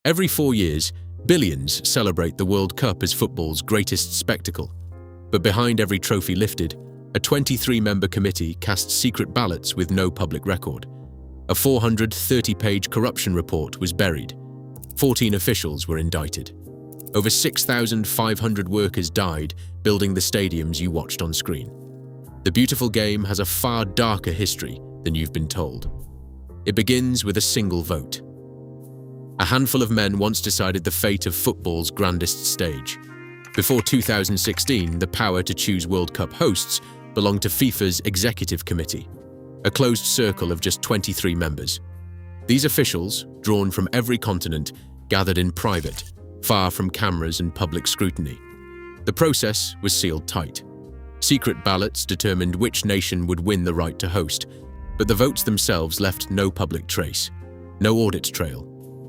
Every 4 years, billions celebrate the World Cup as football's greatest spectacle. But behind every trophy lifted, a 23-member committee casts secret ballots with no public record. A 430-page corruption report was buried. 14 officials were indicted. Over 6,500 workers died building the stadiums you watched on screen. The beautiful game has a far darker history than you've been told. It begins with a single vote. A handful of men once decided the fate of football's grandest stage. Before 2016, the power to choose World Cup hosts belonged to FIFA's Executive Committee, a closed circle of just 23 members. These officials, drawn from every continent, gathered in private, far from cameras and public scrutiny. The process was sealed tight. Secret ballots determined which nation would win the right to host, but the votes themselves left no public trace, no audit trail,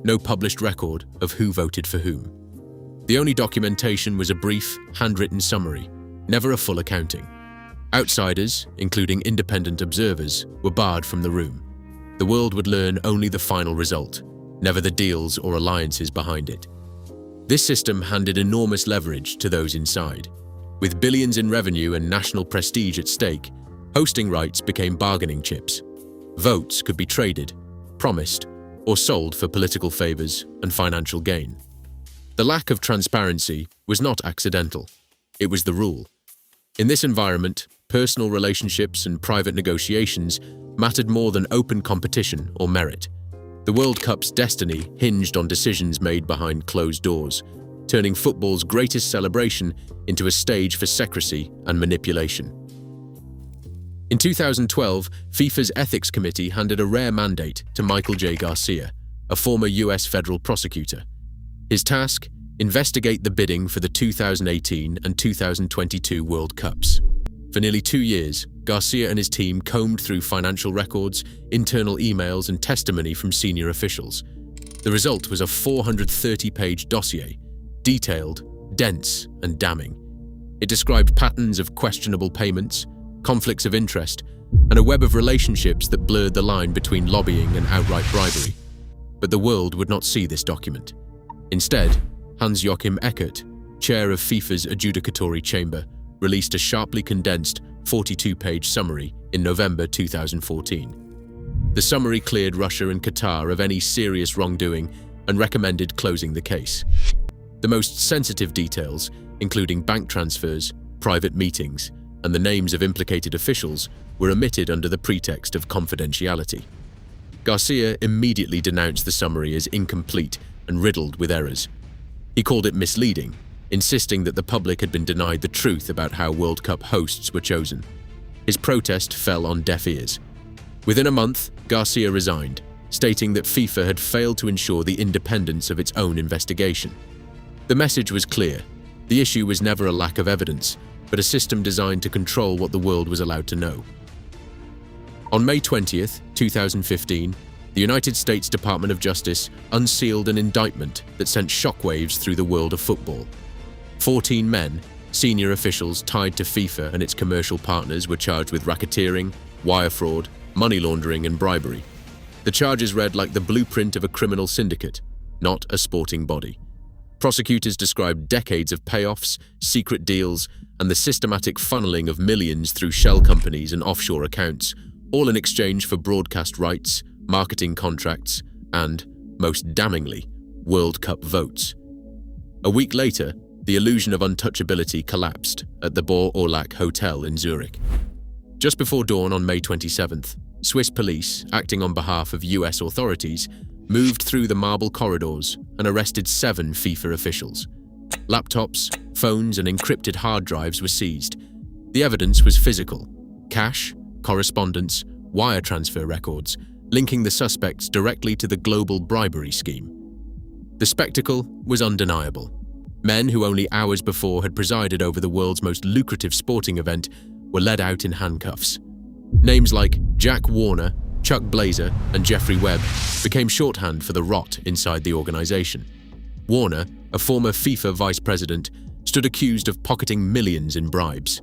no published record of who voted for whom. The only documentation was a brief, handwritten summary, never a full accounting. Outsiders, including independent observers, were barred from the room. The world would learn only the final result, never the deals or alliances behind it. This system handed enormous leverage to those inside. With billions in revenue and national prestige at stake, hosting rights became bargaining chips. Votes could be traded, promised, or sold for political favors and financial gain. The lack of transparency was not accidental. It was the rule. In this environment, personal relationships and private negotiations mattered more than open competition or merit. The World Cup's destiny hinged on decisions made behind closed doors, turning football's greatest celebration into a stage for secrecy and manipulation. In 2012, FIFA's Ethics Committee handed a rare mandate to Michael J. Garcia, a former US federal prosecutor. His task? Investigate the bidding for the 2018 and 2022 World Cups. For nearly 2 years, Garcia and his team combed through financial records, internal emails, and testimony from senior officials. The result was a 430-page dossier, detailed, dense, and damning. It described patterns of questionable payments, conflicts of interest, and a web of relationships that blurred the line between lobbying and outright bribery. But the world would not see this document. Instead, Hans-Joachim Eckert, chair of FIFA's adjudicatory chamber, released a sharply condensed 42-page summary in November 2014. The summary cleared Russia and Qatar of any serious wrongdoing and recommended closing the case. The most sensitive details, including bank transfers, private meetings, and the names of implicated officials, were omitted under the pretext of confidentiality. Garcia immediately denounced the summary as incomplete and riddled with errors. He called it misleading, insisting that the public had been denied the truth about how World Cup hosts were chosen. His protest fell on deaf ears. Within a month, Garcia resigned, stating that FIFA had failed to ensure the independence of its own investigation. The message was clear. The issue was never a lack of evidence, but a system designed to control what the world was allowed to know. On May 20th, 2015, the United States Department of Justice unsealed an indictment that sent shockwaves through the world of football. 14 men, senior officials tied to FIFA and its commercial partners, were charged with racketeering, wire fraud, money laundering, and bribery. The charges read like the blueprint of a criminal syndicate, not a sporting body. Prosecutors described decades of payoffs, secret deals, and the systematic funneling of millions through shell companies and offshore accounts, all in exchange for broadcast rights, marketing contracts, and, most damningly, World Cup votes. A week later, the illusion of untouchability collapsed at the Boer Orlak Hotel in Zurich. Just before dawn on May 27th, Swiss police, acting on behalf of US authorities, moved through the marble corridors and arrested 7 FIFA officials. Laptops, phones, and encrypted hard drives were seized. The evidence was physical: cash, correspondence, wire transfer records, linking the suspects directly to the global bribery scheme. The spectacle was undeniable. Men who only hours before had presided over the world's most lucrative sporting event were led out in handcuffs. Names like Jack Warner, Chuck Blazer, and Jeffrey Webb became shorthand for the rot inside the organization. Warner, a former FIFA vice president, stood accused of pocketing millions in bribes.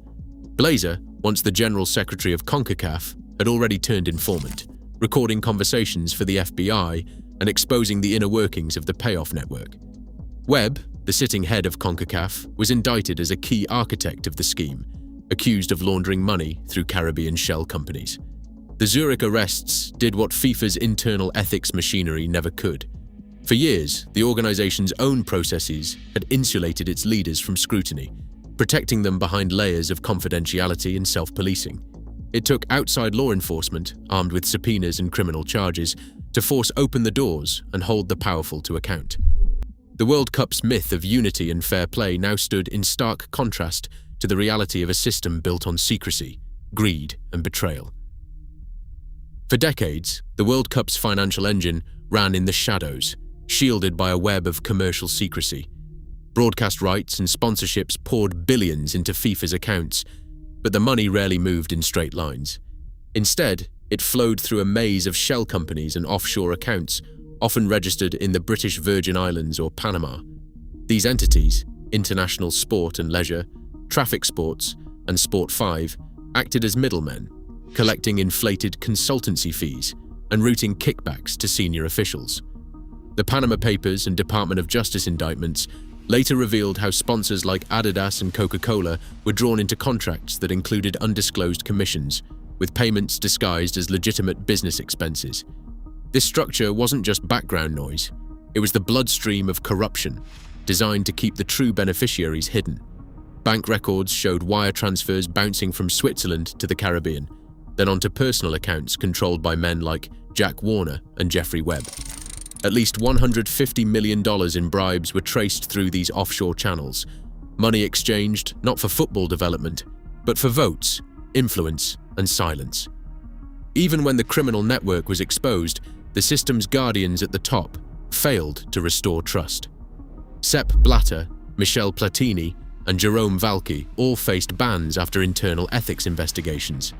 Blazer, once the general secretary of CONCACAF, had already turned informant, recording conversations for the FBI and exposing the inner workings of the payoff network. Webb, the sitting head of CONCACAF, was indicted as a key architect of the scheme, accused of laundering money through Caribbean shell companies. The Zurich arrests did what FIFA's internal ethics machinery never could. For years, the organization's own processes had insulated its leaders from scrutiny, protecting them behind layers of confidentiality and self-policing. It took outside law enforcement, armed with subpoenas and criminal charges, to force open the doors and hold the powerful to account. The World Cup's myth of unity and fair play now stood in stark contrast to the reality of a system built on secrecy, greed, and betrayal. For decades, the World Cup's financial engine ran in the shadows, shielded by a web of commercial secrecy. Broadcast rights and sponsorships poured billions into FIFA's accounts, but the money rarely moved in straight lines. Instead, it flowed through a maze of shell companies and offshore accounts, often registered in the British Virgin Islands or Panama. These entities, International Sport and Leisure, Traffic Sports, and Sport 5, acted as middlemen, collecting inflated consultancy fees and routing kickbacks to senior officials. The Panama Papers and Department of Justice indictments later revealed how sponsors like Adidas and Coca-Cola were drawn into contracts that included undisclosed commissions, with payments disguised as legitimate business expenses. This structure wasn't just background noise, it was the bloodstream of corruption, designed to keep the true beneficiaries hidden. Bank records showed wire transfers bouncing from Switzerland to the Caribbean, then onto personal accounts controlled by men like Jack Warner and Jeffrey Webb. At least $150 million in bribes were traced through these offshore channels, money exchanged not for football development, but for votes, influence, and silence. Even when the criminal network was exposed, the system's guardians at the top failed to restore trust. Sepp Blatter, Michel Platini, and Jerome Valcke all faced bans after internal ethics investigations,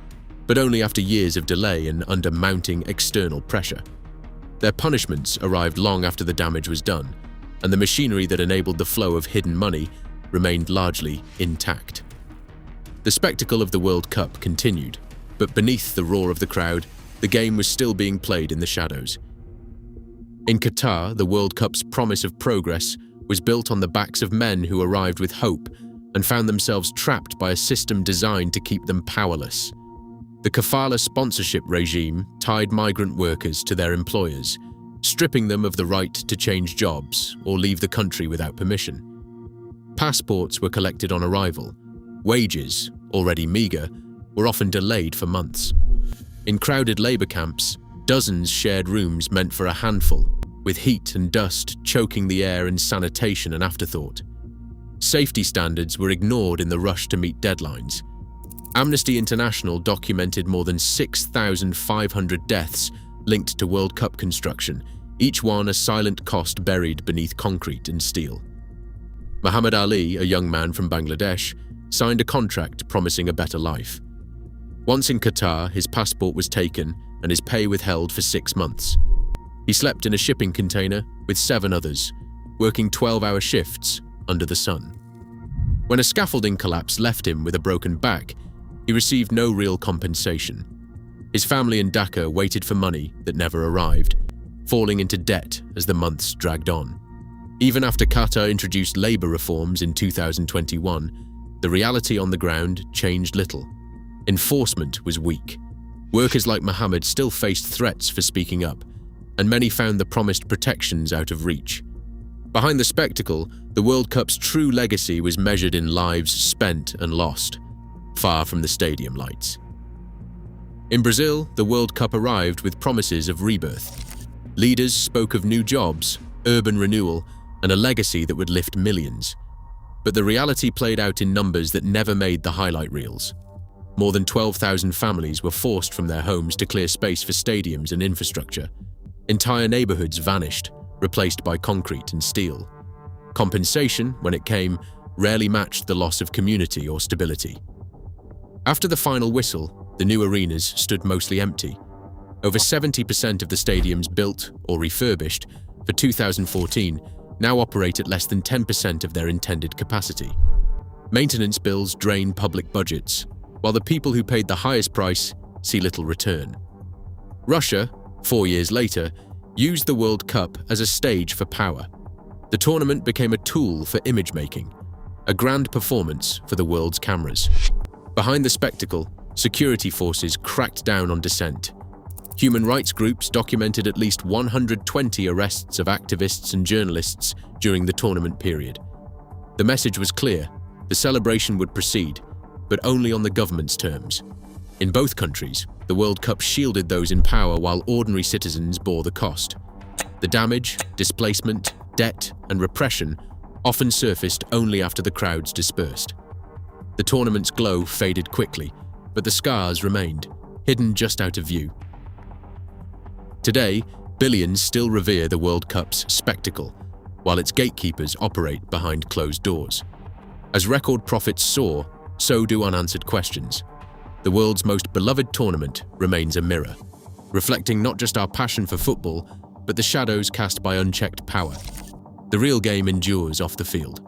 but only after years of delay and under mounting external pressure. Their punishments arrived long after the damage was done, and the machinery that enabled the flow of hidden money remained largely intact. The spectacle of the World Cup continued, but beneath the roar of the crowd, the game was still being played in the shadows. In Qatar, the World Cup's promise of progress was built on the backs of men who arrived with hope and found themselves trapped by a system designed to keep them powerless. The kafala sponsorship regime tied migrant workers to their employers, stripping them of the right to change jobs or leave the country without permission. Passports were collected on arrival. Wages, already meager, were often delayed for months. In crowded labor camps, dozens shared rooms meant for a handful, with heat and dust choking the air and sanitation an afterthought. Safety standards were ignored in the rush to meet deadlines. Amnesty International documented more than 6,500 deaths linked to World Cup construction, each one a silent cost buried beneath concrete and steel. Muhammad Ali, a young man from Bangladesh, signed a contract promising a better life. Once in Qatar, his passport was taken and his pay withheld for 6 months. He slept in a shipping container with 7 others, working 12-hour shifts under the sun. When a scaffolding collapse left him with a broken back, he received no real compensation. His family in Dhaka waited for money that never arrived, falling into debt as the months dragged on. Even after Qatar introduced labor reforms in 2021, the reality on the ground changed little. Enforcement was weak. Workers like Mohammed still faced threats for speaking up, and many found the promised protections out of reach. Behind the spectacle, the World Cup's true legacy was measured in lives spent and lost, far from the stadium lights. In Brazil, the World Cup arrived with promises of rebirth. Leaders spoke of new jobs, urban renewal, and a legacy that would lift millions. But the reality played out in numbers that never made the highlight reels. More than 12,000 families were forced from their homes to clear space for stadiums and infrastructure. Entire neighborhoods vanished, replaced by concrete and steel. Compensation, when it came, rarely matched the loss of community or stability. After the final whistle, the new arenas stood mostly empty. Over 70% of the stadiums built or refurbished for 2014 now operate at less than 10% of their intended capacity. Maintenance bills drain public budgets, while the people who paid the highest price see little return. Russia, 4 years later, used the World Cup as a stage for power. The tournament became a tool for image-making, a grand performance for the world's cameras. Behind the spectacle, security forces cracked down on dissent. Human rights groups documented at least 120 arrests of activists and journalists during the tournament period. The message was clear: the celebration would proceed, but only on the government's terms. In both countries, the World Cup shielded those in power while ordinary citizens bore the cost. The damage, displacement, debt, and repression often surfaced only after the crowds dispersed. The tournament's glow faded quickly, but the scars remained, hidden just out of view. Today, billions still revere the World Cup's spectacle, while its gatekeepers operate behind closed doors. As record profits soar, so do unanswered questions. The world's most beloved tournament remains a mirror, reflecting not just our passion for football, but the shadows cast by unchecked power. The real game endures off the field.